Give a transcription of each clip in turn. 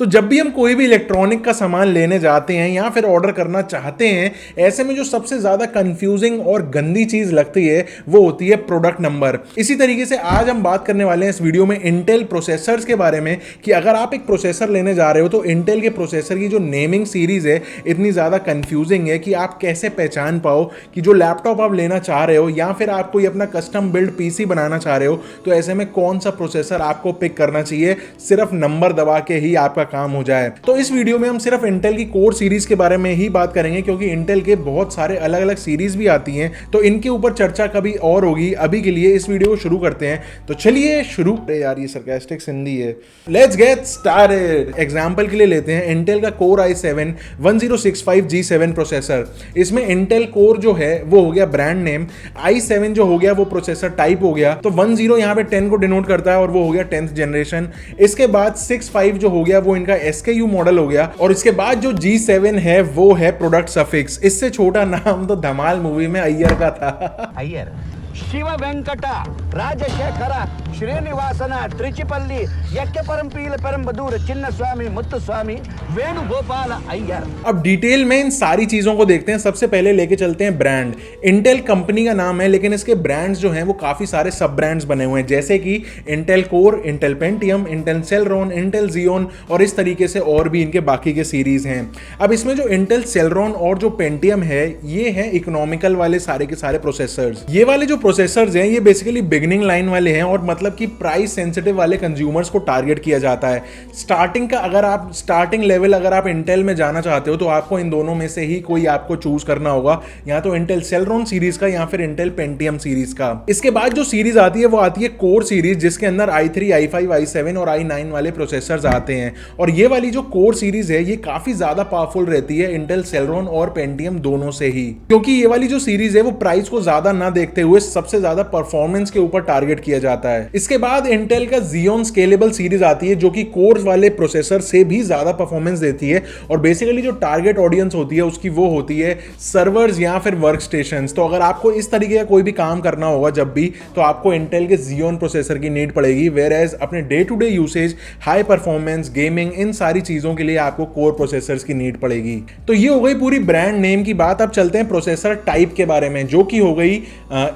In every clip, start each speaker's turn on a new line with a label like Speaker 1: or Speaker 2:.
Speaker 1: तो जब भी हम कोई भी इलेक्ट्रॉनिक का सामान लेने जाते हैं या फिर ऑर्डर करना चाहते हैं, ऐसे में जो सबसे ज्यादा कंफ्यूजिंग और गंदी चीज लगती है वो होती है प्रोडक्ट नंबर। इसी तरीके से आज हम बात करने वाले हैं इस वीडियो में इंटेल प्रोसेसर्स के बारे में कि अगर आप एक प्रोसेसर लेने जा रहे हो तो इंटेल के प्रोसेसर की जो नेमिंग सीरीज है इतनी ज्यादा कंफ्यूजिंग है कि आप कैसे पहचान पाओ कि जो लैपटॉप आप लेना चाह रहे हो या फिर आप कोई अपना कस्टम बिल्ड पीसी बनाना चाह रहे हो तो ऐसे में कौन सा प्रोसेसर आपको पिक करना चाहिए, सिर्फ नंबर दबा के ही आपका काम हो जाए। तो इस वीडियो में हम सिर्फ इंटेल की कोर सीरीज के बारे में ही बात करेंगे क्योंकि इंटेल के बहुत सारे अलग अलग सीरीज भी आती हैं, तो इनके ऊपर चर्चा कभी और होगी। अभी के लिए इस वीडियो को शुरू करते हैं, तो चलिए शुरू। यार ये सरकास्टिक हिंदी है। Let's get started. एग्जांपल के लिए लेते हैं इंटेल का कोर i7 1065G7 प्रोसेसर। इसमें इंटेल कोर जो है वो हो गया ब्रांड नेम, i7 जो हो गया वो प्रोसेसर टाइप हो गया, तो 10 यहाँ पे 10 को डिनोट करता है और वो हो गया 10th जनरेशन। इसके बाद 65 जो हो गया वो इनका SKU मॉडल हो गया, और इसके बाद जो G7 है वो है प्रोडक्ट सफिक्स। इससे छोटा नाम तो धमाल मूवी में अय्यर का था।
Speaker 2: अय्यर शिव वेंकट राजशेखर श्रीनिवासन त्रिचिपल्ली यक्केपरंपील पेरंबदूर चिन्न स्वामी मुत्तुस्वामी वेणुगोपाल अय्यर।
Speaker 1: अब डिटेल में इन सारी चीजों को देखते हैं। सबसे पहले लेके चलते हैं ब्रांड। इंटेल कंपनी का नाम है लेकिन इसके ब्रांड्स जो हैं वो काफी सारे सब ब्रांड्स बने हुए हैं, जैसे कि Intel Core, Intel Pentium, Intel Celeron, Intel Xeon और इस तरीके से और भी इनके बाकी के सीरीज हैं। अब इसमें जो इंटेल सेलरॉन और जो पेंटियम है ये है इकोनॉमिकल वाले सारे के सारे प्रोसेसर्स। ये वाले जो प्रोसेसर्स हैं ये बेसिकली बिगिनिंग लाइन वाले हैं और मतलब कि प्राइस सेंसिटिव वाले कंज्यूमर्स को टारगेट किया जाता है। स्टार्टिंग का अगर आप स्टार्टिंग लेवल अगर आप इंटेल में जाना चाहते हो तो आपको इन दोनों में से ही कोई आपको चूज करना होगा, या तो इंटेल सेलरॉन सीरीज का या फिर इंटेल पेंटियम सीरीज का। इसके बाद जो सीरीज आती है वो आती है कोर सीरीज, जिसके अंदर i3, i5, i7 और i9 वाले प्रोसेसर्स आते हैं। और ये वाली जो कोर सीरीज है ये काफी ज्यादा पावरफुल रहती है इंटेल सेलरॉन और पेंटियम दोनों से ही, क्योंकि ये वाली जो सीरीज है वो प्राइस को ज्यादा ना देखते हुए सबसे ज्यादा परफॉर्मेंस के ऊपर टारगेट किया जाता है। इसके बाद इंटेल का Xeon स्केलेबल सीरीज आती है जो कि कोर वाले प्रोसेसर से भी ज्यादा परफॉर्मेंस देती है, और बेसिकली जो टारगेट ऑडियंस होती है उसकी वो होती है सर्वर्स या फिर वर्क स्टेशंस। तो अगर आपको इस तरीके का कोई भी काम करना होगा जब भी, तो आपको इंटेल के Xeon प्रोसेसर की नीड पड़ेगी, वेयर एज अपने day to day usage, high performance, gaming, इन सारी चीजों के लिए आपको कोर प्रोसेसर्स की नीड पड़ेगी। तो ये हो गई पूरी ब्रांड नेम की बात। अब चलते हैं प्रोसेसर टाइप के बारे में, जो कि हो गई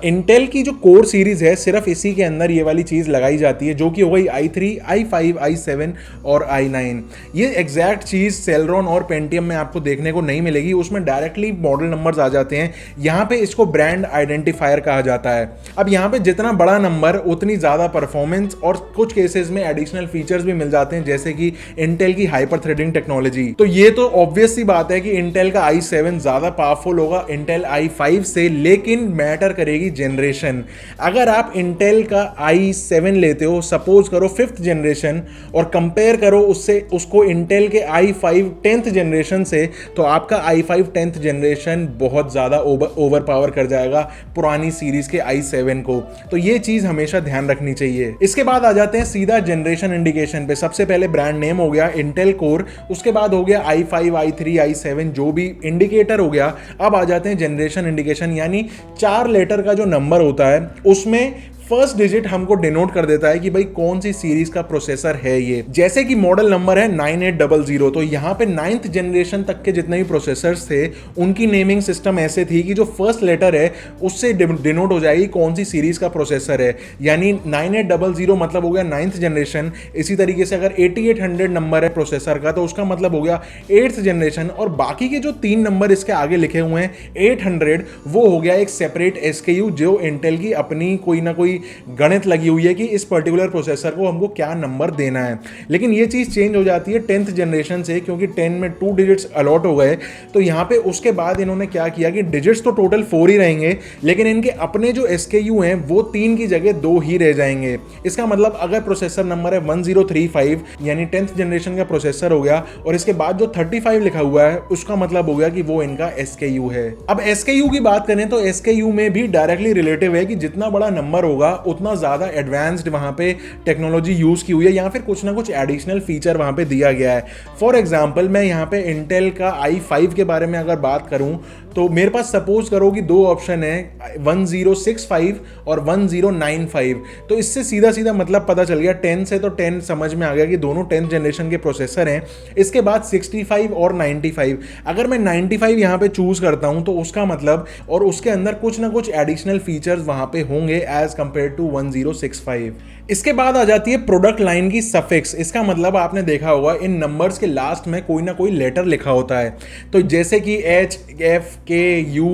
Speaker 1: इंटेल की जो कोर सीरीज है सिर्फ इसी के अंदर ये वाली चीज लगाई जाती है, जो कि हो गई i3, i5, i7 और i9। ये एग्जैक्ट चीज सेलरॉन और पेंटियम में आपको देखने को नहीं मिलेगी, उसमें डायरेक्टली मॉडल नंबर्स आ जाते हैं। यहाँ पे इसको ब्रांड आइडेंटिफायर कहा जाता है। अब यहाँ पे जितना बड़ा नंबर उतनी ज्यादा परफॉर्मेंस और कुछ केसेस में एडिशनल फीचर्स भी मिल जाते हैं, जैसे कि इंटेल की हाइपर थ्रेडिंग टेक्नोलॉजी। तो ये तो ऑब्वियस सी बात है कि इंटेल का i7 ज्यादा पावरफुल होगा इंटेल i5 से, लेकिन मैटर करेगी जनरेशन। अगर आप इंटेल का i7 लेते हो, सपोज करो 5th जनरेशन, और कंपेयर करो उसको इंटेल के i5 10th जनरेशन से, तो आपका i5 10th जनरेशन बहुत ज्यादा ओवर पावर कर जाएगा पुरानी सीरीज के i7 को। तो ये चीज हमेशा ध्यान रखनी चाहिए। इसके बाद आ जाते हैं सीधा जनरेशन इंडिकेशन पे। सबसे पहले ब्रांड नेम हो गया इंटेल कोर, उसके बाद हो गया i5, i3, i7 जो भी इंडिकेटर हो गया। अब आ जाते हैं जनरेशन इंडिकेशन, यानी 4 लेटर का जो नंबर होता है उसमें फर्स्ट डिजिट हमको डिनोट कर देता है कि भाई कौन सी सीरीज का प्रोसेसर है ये। जैसे कि मॉडल नंबर है 9800, तो यहाँ पे 9th जनरेशन तक के जितने भी प्रोसेसर्स थे उनकी नेमिंग सिस्टम ऐसे थी कि जो फर्स्ट लेटर है उससे डिनोट हो जाएगी कौन सी सीरीज का प्रोसेसर है, यानी 9800 मतलब हो गया 9th जनरेशन। इसी तरीके से अगर 8800 नंबर है प्रोसेसर का तो उसका मतलब हो गया 8th जनरेशन, और बाकी के जो 3 नंबर इसके आगे लिखे हुए हैं 800 वो हो गया एक सेपरेट SKU जो इंटेल की अपनी कोई ना कोई गणित लगी हुई है कि इस पर्टिकुलर प्रोसेसर को हमको क्या नंबर देना है। लेकिन ये चीज चेंज हो जाती है 10th जनरेशन से, क्योंकि 10 में 2 डिजिट्स अलॉट हो गए। तो यहाँ पे उसके बाद इन्होंने क्या किया कि डिजिट्स तो टोटल 4 ही रहेंगे, लेकिन इनके अपने जो SKU हैं वो 3 की जगह 2 ही रह जाएंगे। इसका मतलब अगर प्रोसेसर नंबर है 1035 यानी 10th जनरेशन का प्रोसेसर हो गया, और इसके बाद जो 35 लिखा हुआ है उसका मतलब हो गया कि वो इनका SKU है। अब SKU की बात करें तो SKU में भी डायरेक्टली रिलेटिव है कि जितना बड़ा नंबर होगा होगा उतना ज़्यादा एडवांस्ड वहाँ पे टेक्नोलॉजी यूज़ की हुई है या फिर कुछ ना कुछ एडिशनल फीचर वहाँ पे दिया गया है। फॉर एग्जांपल मैं यहाँ पे इंटेल का i5 के बारे में अगर बात करूँ तो मेरे पास सपोज करो कि दो ऑप्शन है 1065 और 1095। तो इससे सीधा सीधा मतलब पता चल गया 10 से तो 10 समझ में आ गया कि दोनों 10th जनरेशन के प्रोसेसर हैं। इसके बाद 65 और 95, अगर मैं 95 यहाँ पे चूज करता हूँ तो उसका मतलब और उसके अंदर कुछ ना कुछ एडिशनल फीचर्स वहाँ पे होंगे एज कंपेयर टू 1065। इसके बाद आ जाती है प्रोडक्ट लाइन की सफिक्स। इसका मतलब आपने देखा होगा इन नंबर्स के लास्ट में कोई ना कोई लेटर लिखा होता है। तो जैसे कि एच, एफ, के, यू,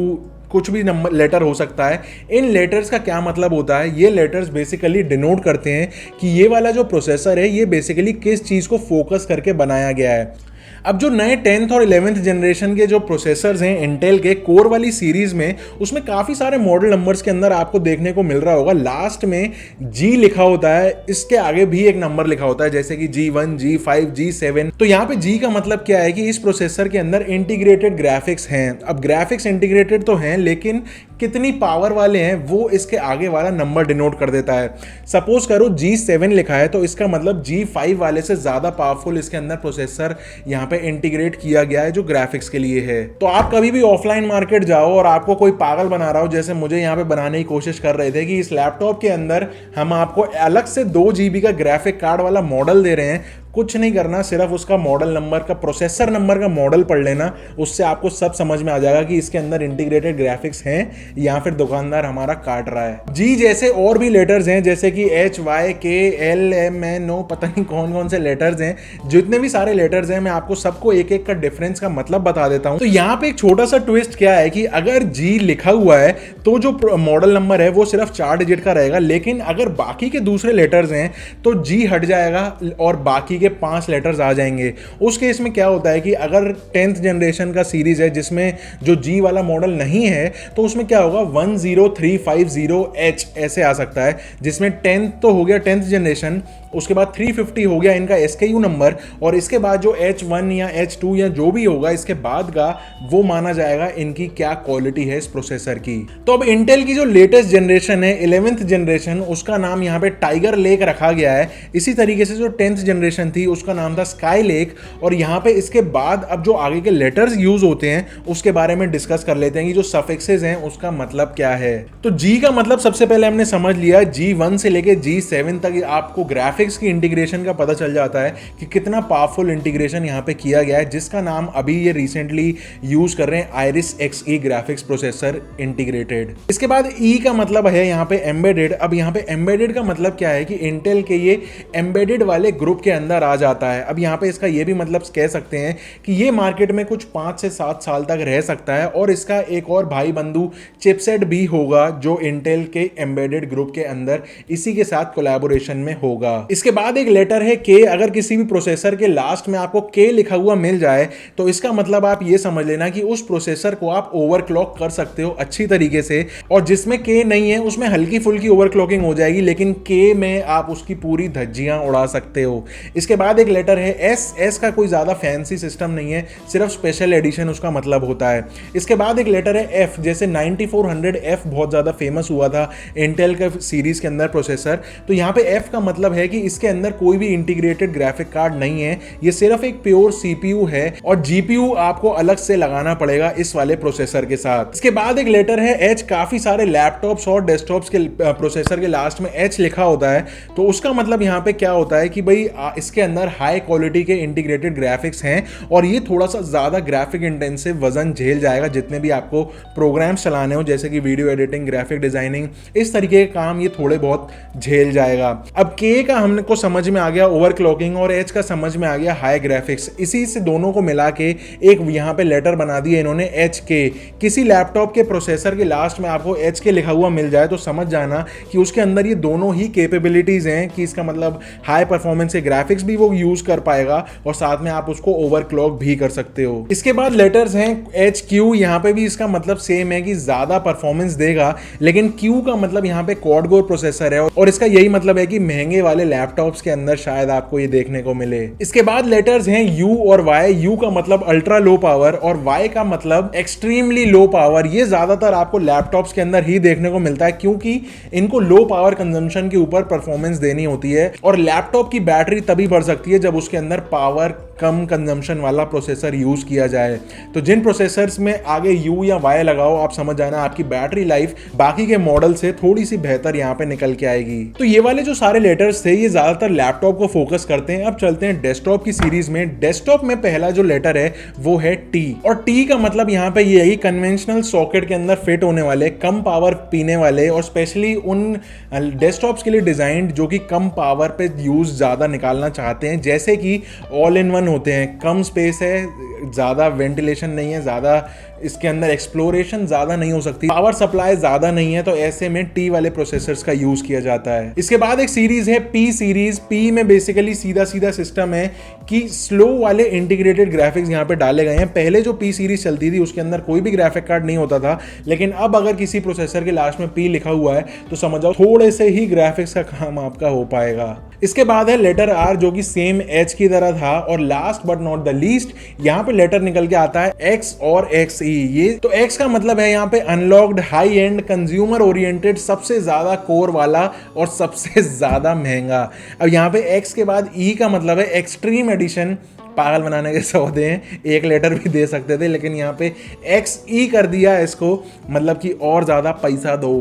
Speaker 1: कुछ भी नंबर लेटर हो सकता है। इन लेटर्स का क्या मतलब होता है? ये लेटर्स बेसिकली डिनोट करते हैं कि ये वाला जो प्रोसेसर है ये बेसिकली किस चीज़ को फोकस करके बनाया गया है। अब जो नए 10th और 11th जनरेशन के जो प्रोसेसर्स हैं इंटेल के कोर वाली सीरीज में, उसमें काफ़ी सारे मॉडल नंबर्स के अंदर आपको देखने को मिल रहा होगा लास्ट में G लिखा होता है, इसके आगे भी एक नंबर लिखा होता है जैसे कि G1, G5, G7। तो यहाँ पे G का मतलब क्या है कि इस प्रोसेसर के अंदर इंटीग्रेटेड ग्राफिक्स हैं। अब ग्राफिक्स इंटीग्रेटेड तो हैं लेकिन कितनी पावर वाले हैं वो इसके आगे वाला नंबर डिनोट कर देता है। सपोज करो G7 लिखा है तो इसका मतलब G5 वाले से ज़्यादा पावरफुल इसके अंदर प्रोसेसर यहाँ पे इंटीग्रेट किया गया है जो ग्राफिक्स के लिए है। तो आप कभी भी ऑफलाइन मार्केट जाओ और आपको कोई पागल बना रहा हो जैसे मुझे यहाँ पे बनाने की कोशिश कर रहे थे कि इस लैपटॉप के अंदर हम आपको अलग से 2 GB का ग्राफिक कार्ड वाला मॉडल दे रहे हैं, कुछ नहीं करना, सिर्फ उसका मॉडल नंबर का प्रोसेसर नंबर का मॉडल पढ़ लेना, उससे आपको सब समझ में आ जाएगा कि इसके अंदर इंटीग्रेटेड ग्राफिक्स हैं या फिर दुकानदार हमारा काट रहा है। जी जैसे और भी लेटर्स हैं जैसे कि H, Y, K, L, M, N, O, पता नहीं कौन कौन से लेटर्स हैं। जितने भी सारे लेटर्स हैं मैं आपको सबको एक एक का डिफरेंस का मतलब बता देता हूं। तो यहाँ पे एक छोटा सा ट्विस्ट क्या है कि अगर G लिखा हुआ है तो जो मॉडल नंबर है वो सिर्फ 4 डिजिट का रहेगा, लेकिन अगर बाकी के दूसरे लेटर्स हैं तो G हट जाएगा और बाकी के 5 लेटर्स आ जाएंगे। उस केस में क्या होता है कि अगर 10th जनरेशन का सीरीज है जिसमें जो G वाला मॉडल नहीं है तो उसमें क्या होगा 10350H ऐसे आ सकता है, जिसमें 10th तो हो गया 10th जनरेशन, उसके बाद 350 हो गया इनका SKU नंबर और इसके बाद जो H1 या H2 या जो भी होगा इसके बाद का वो माना जाएगा इनकी क्या क्वालिटी है इस प्रोसेसर की। तो अब इंटेल की जो लेटेस्ट जनरेशन है 11th जनरेशन, उसका नाम यहाँ पे टाइगर लेक रखा गया है। इसी तरीके से जो 10th जनरेशन थी उसका नाम था स्काई लेक। और यहाँ पे इसके बाद अब जो आगे के लेटर्स यूज होते हैं उसके बारे में डिस्कस कर लेते हैं कि जो सफिक्सेस हैं उसका मतलब क्या है। तो G का मतलब सबसे पहले हमने समझ लिया, G1 से लेके G7 तक आपको ग्राफिक्स की इंटीग्रेशन का पता चल जाता है कि कितना पावरफुल इंटीग्रेशन यहाँ पे किया गया है, जिसका नाम अभी ये रिसेंटली यूज कर रहे हैं iris XE graphics processor integrated. इसके बाद E का मतलब है यहाँ पे एम्बेडेड। अब यहाँ पे एम्बेडेड का मतलब क्या है कि इंटेल के ये एम्बेडेड वाले ग्रुप के अंदर आ जाता है। अब यहाँ पे इसका ये भी मतलब कह सकते हैं कि ये मार्केट में कुछ 5 से 7 साल तक रह सकता है और इसका एक और भाई बंधु चिपसेट भी होगा जो इंटेल के एम्बेडेड ग्रुप के अंदर इसी के साथ कोलैबोरेशन में होगा। इसके बाद एक लेटर है K। अगर किसी भी प्रोसेसर के लास्ट में आपको K लिखा हुआ मिल जाए तो इसका मतलब आप ये समझ लेना कि उस प्रोसेसर को आप ओवरक्लॉक कर सकते हो अच्छी तरीके से, और जिसमें K नहीं है उसमें हल्की फुल्की ओवरक्लॉकिंग हो जाएगी, लेकिन K में आप उसकी पूरी धज्जियां उड़ा सकते हो। इसके बाद एक लेटर है S का कोई ज़्यादा फैंसी सिस्टम नहीं है, सिर्फ स्पेशल एडिशन उसका मतलब होता है। इसके बाद एक लेटर है F, जैसे 9400F बहुत ज़्यादा फेमस हुआ था इंटेल के सीरीज के अंदर प्रोसेसर। तो यहाँ पे F का मतलब है कि इसके अंदर कोई भी इंटीग्रेटेड ग्राफिक कार्ड नहीं है, ये सिर्फ एक प्योर CPU है और GPU आपको अलग से लगाना पड़ेगा इस वाले प्रोसेसर के साथ। इसके बाद एक लेटर है H। काफ़ी सारे लैपटॉप्स और डेस्कटॉप्स के प्रोसेसर के लास्ट में H लिखा होता है, तो उसका मतलब यहाँ पे क्या होता है कि भाई इसके अंदर हाई क्वालिटी के इंटीग्रेटेड ग्राफिक्स हैं और ये थोड़ा सा ज़्यादा ग्राफिक इंटेंसिव वजन झेल जाएगा जितने भी आपको प्रोग्राम्स चलाने हो, जैसे कि वीडियो एडिटिंग, ग्राफिक डिजाइनिंग, इस तरीके के काम ये थोड़े बहुत झेल जाएगा। अब K का हमको समझ में आ गया ओवरक्लॉकिंग और H का समझ में आ गया हाई ग्राफिक्स। इसी से दोनों को मिला के एक यहाँ पे लेटर बना दिया इन्होंने HK। किसी लैपटॉप के प्रोसेसर के लास्ट में आपको HK लिखा हुआ मिल जाए तो समझ जाना कि उसके अंदर ये दोनों ही कैपेबिलिटीज हैं, कि इसका मतलब हाई परफॉर्मेंस के ग्राफिक्स भी वो यूज कर पाएगा और साथ में आप उसको ओवरक्लॉक भी कर सकते हो। इसके बाद लेटर्स हैं HQ। यहाँ पे भी इसका मतलब सेम है कि ज्यादा परफॉर्मेंस देगा, लेकिन Q का मतलब यहाँ पे क्वाड कोर प्रोसेसर है और इसका यही मतलब है कि महंगे वाले लैपटॉप्स के अंदर शायद आपको ये देखने को मिले। इसके बाद लेटर्स हैं यू और वाई। यू का मतलब अल्ट्रा लो पावर और वाई का मतलब एक्सट्रीमली लो पावर। ये ज्यादातर आपको लैपटॉप्स के अंदर ही देखने को मिलता है क्योंकि इनको लो पावर कंजम्पशन के ऊपर परफॉर्मेंस देनी होती है और लैपटॉप की बैटरी तभी बढ़ सकती है जब उसके अंदर पावर कम कंजम्पशन वाला प्रोसेसर यूज किया जाए। तो जिन प्रोसेसर्स में आगे यू या वाई लगाओ आप समझ जाना आपकी बैटरी लाइफ बाकी के मॉडल से थोड़ी सी बेहतर यहाँ पे निकल के आएगी। तो ये वाले जो सारे लेटर्स थे ये ज्यादातर लैपटॉप को फोकस करते हैं। अब चलते हैं डेस्कटॉप की सीरीज में। डेस्कटॉप में पहला जो लेटर है वो है टी और टी का मतलब यहाँ पे ये है कि कन्वेंशनल सॉकेट के अंदर फिट होने वाले, कम पावर पीने वाले और स्पेशली उन डेस्कटॉप्स के लिए डिजाइंड जो कि कम पावर पे यूज ज्यादा निकालना चाहते हैं, जैसे कि ऑल इन वन होते हैं, कम स्पेस है, ज़्यादा वेंटिलेशन नहीं है, ज़्यादा इसके अंदर एक्सप्लोरेशन ज़्यादा नहीं हो सकती, पावर सप्लाई ज़्यादा नहीं है, तो ऐसे में टी वाले प्रोसेसर्स का यूज़ किया जाता है। इसके बाद एक सीरीज है पी सीरीज। पी में बेसिकली सीधा सीधा सिस्टम है कि स्लो वाले इंटीग्रेटेड ग्राफिक्स यहाँ पे डाले गए हैं। पहले जो पी सीरीज चलती थी उसके अंदर कोई भी ग्राफिक कार्ड नहीं होता था, लेकिन अब अगर किसी प्रोसेसर के लास्ट में पी लिखा हुआ है तो समझ जाओ थोड़े से ही ग्राफिक्स का काम आपका हो पाएगा। इसके बाद है लेटर आर जो कि सेम एच की तरह था और last but not the least यहाँ पे लेटर निकल के आता है एक्स और एक्स ई। ये तो एक्स का मतलब है यहाँ पे unlocked, high and, consumer oriented, सबसे ज्यादा कोर वाला और सबसे ज्यादा महंगा। अब यहाँ पे एक्स के बाद ई का मतलब है एक्सट्रीम एडिशन। पागल बनाने के सौदे हैं, एक लेटर भी दे सकते थे लेकिन यहाँ पे एक्स ई कर दिया इसको, मतलब कि और ज्यादा पैसा दो।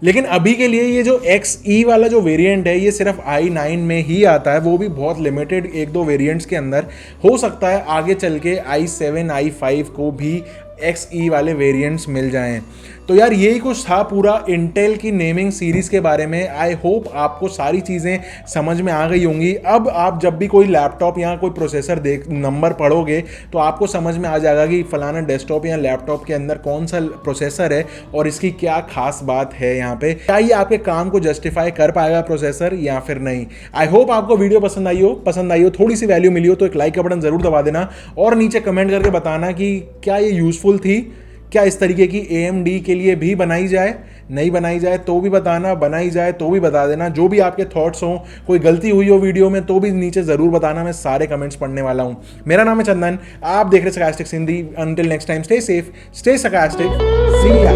Speaker 1: लेकिन अभी के लिए ये जो XE वाला जो वेरिएंट है ये सिर्फ i9 में ही आता है, वो भी बहुत लिमिटेड एक दो वेरिएंट्स के अंदर। हो सकता है आगे चल के i7 i5 को भी XE वाले वेरिएंट्स मिल जाएं। तो यार यही कुछ था पूरा इंटेल की नेमिंग सीरीज के बारे में। आई होप आपको सारी चीज़ें समझ में आ गई होंगी। अब आप जब भी कोई लैपटॉप या कोई प्रोसेसर नंबर पढ़ोगे तो आपको समझ में आ जाएगा कि फलाना डेस्कटॉप या लैपटॉप के अंदर कौन सा प्रोसेसर है और इसकी क्या खास बात है यहाँ पे, क्या ये आपके काम को जस्टिफाई कर पाएगा प्रोसेसर या फिर नहीं। आई होप आपको वीडियो पसंद आई हो, थोड़ी सी वैल्यू मिली हो तो एक लाइक का बटन जरूर दबा देना और नीचे कमेंट करके बताना कि क्या ये यूजफुल थी, क्या इस तरीके की AMD के लिए भी बनाई जाए, नहीं बनाई जाए तो भी बताना, बनाई जाए तो भी बता देना। जो भी आपके थॉट्स हो, कोई गलती हुई हो वीडियो में तो भी नीचे ज़रूर बताना, मैं सारे कमेंट्स पढ़ने वाला हूँ। मेरा नाम है चंदन, आप देख रहे हैं Sarcastic Hindi. Until next time, stay safe, stay sarcastic, सी या।